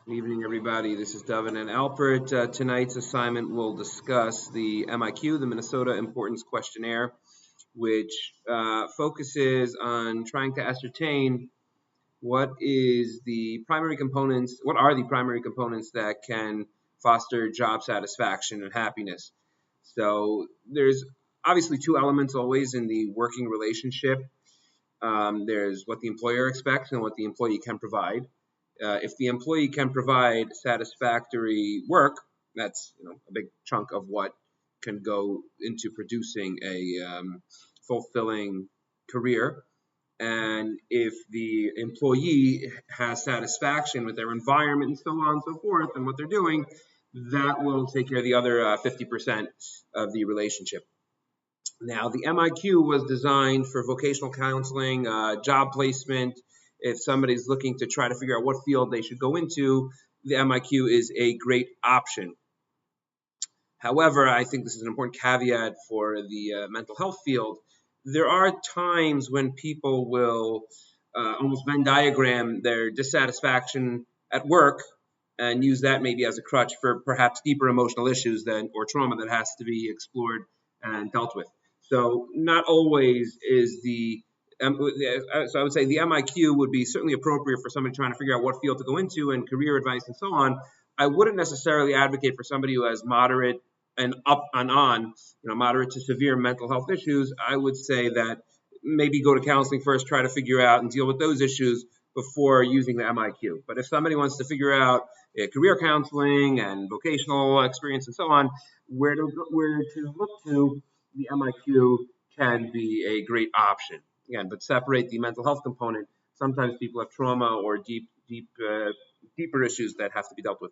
Good evening, everybody. This is Devin and Alpert. Tonight's assignment will discuss the MIQ, the Minnesota Importance Questionnaire, which focuses on trying to ascertain what are the primary components that can foster job satisfaction and happiness. So there's obviously two elements always in the working relationship. There's what the employer expects and what the employee can provide. If the employee can provide satisfactory work, that's a big chunk of what can go into producing a fulfilling career. And if the employee has satisfaction with their environment and so on and so forth and what they're doing, that will take care of the other 50% of the relationship. Now, the MIQ was designed for vocational counseling, job placement. If somebody's looking to try to figure out what field they should go into, the MIQ is a great option. However, I think this is an important caveat for the mental health field. There are times when people will almost Venn diagram their dissatisfaction at work and use that maybe as a crutch for perhaps deeper emotional issues or trauma that has to be explored and dealt with. So not always is so I would say the MIQ would be certainly appropriate for somebody trying to figure out what field to go into and career advice and so on. I wouldn't necessarily advocate for somebody who has moderate and up and on, moderate to severe mental health issues. I would say that maybe go to counseling first, try to figure out and deal with those issues before using the MIQ. But if somebody wants to figure out career counseling and vocational experience and so on, where to look to, the MIQ can be a great option. Again, but separate the mental health component. Sometimes people have trauma or deeper issues that have to be dealt with.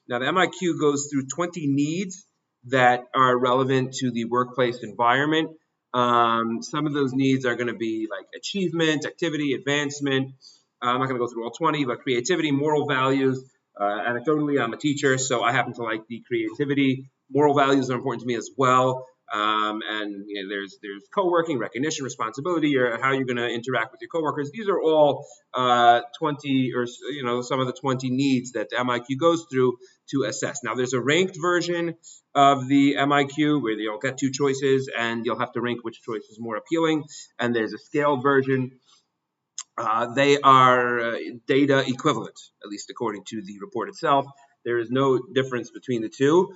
Now, the MIQ goes through 20 needs that are relevant to the workplace environment. Some of those needs are going to be like achievement, activity, advancement. I'm not going to go through all 20, but creativity, moral values. Anecdotally, I'm a teacher, so I happen to like the creativity. Moral values are important to me as well. And there's co-working, recognition, responsibility, or how you're going to interact with your coworkers. These are all 20 or some of the 20 needs that the MIQ goes through to assess. Now, there's a ranked version of the MIQ where you'll get two choices and you'll have to rank which choice is more appealing. And there's a scaled version. They are data equivalent, at least according to the report itself. There is no difference between the two.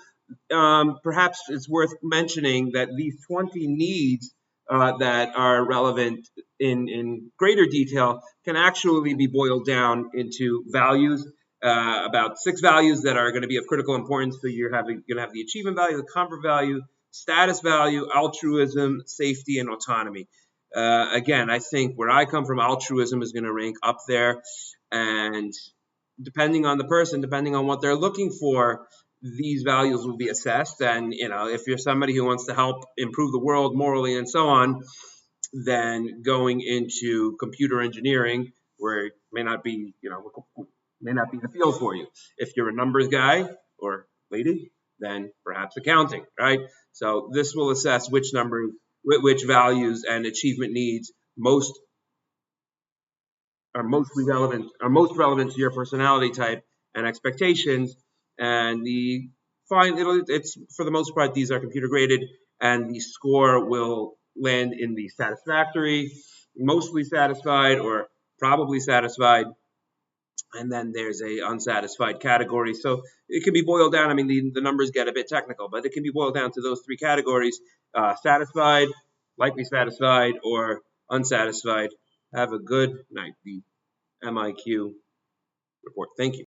Perhaps it's worth mentioning that these 20 needs that are relevant in greater detail can actually be boiled down into values, about 6 values that are going to be of critical importance. So you're going to have the achievement value, the comfort value, status value, altruism, safety, and autonomy. Again, I think where I come from, altruism is going to rank up there. And depending on the person, depending on what they're looking for, these values will be assessed. And, if you're somebody who wants to help improve the world morally and so on, then going into computer engineering, where it may not be the field for you. If you're a numbers guy or lady, then perhaps accounting, right? So this will assess which values and achievement needs are most relevant to your personality type and expectations. And it's for the most part, these are computer graded, and the score will land in the satisfactory, mostly satisfied, or probably satisfied. And then there's a unsatisfied category. So it can be boiled down. I mean, the numbers get a bit technical, but it can be boiled down to those 3 categories: satisfied, likely satisfied, or unsatisfied. Have a good night. The MIQ report. Thank you.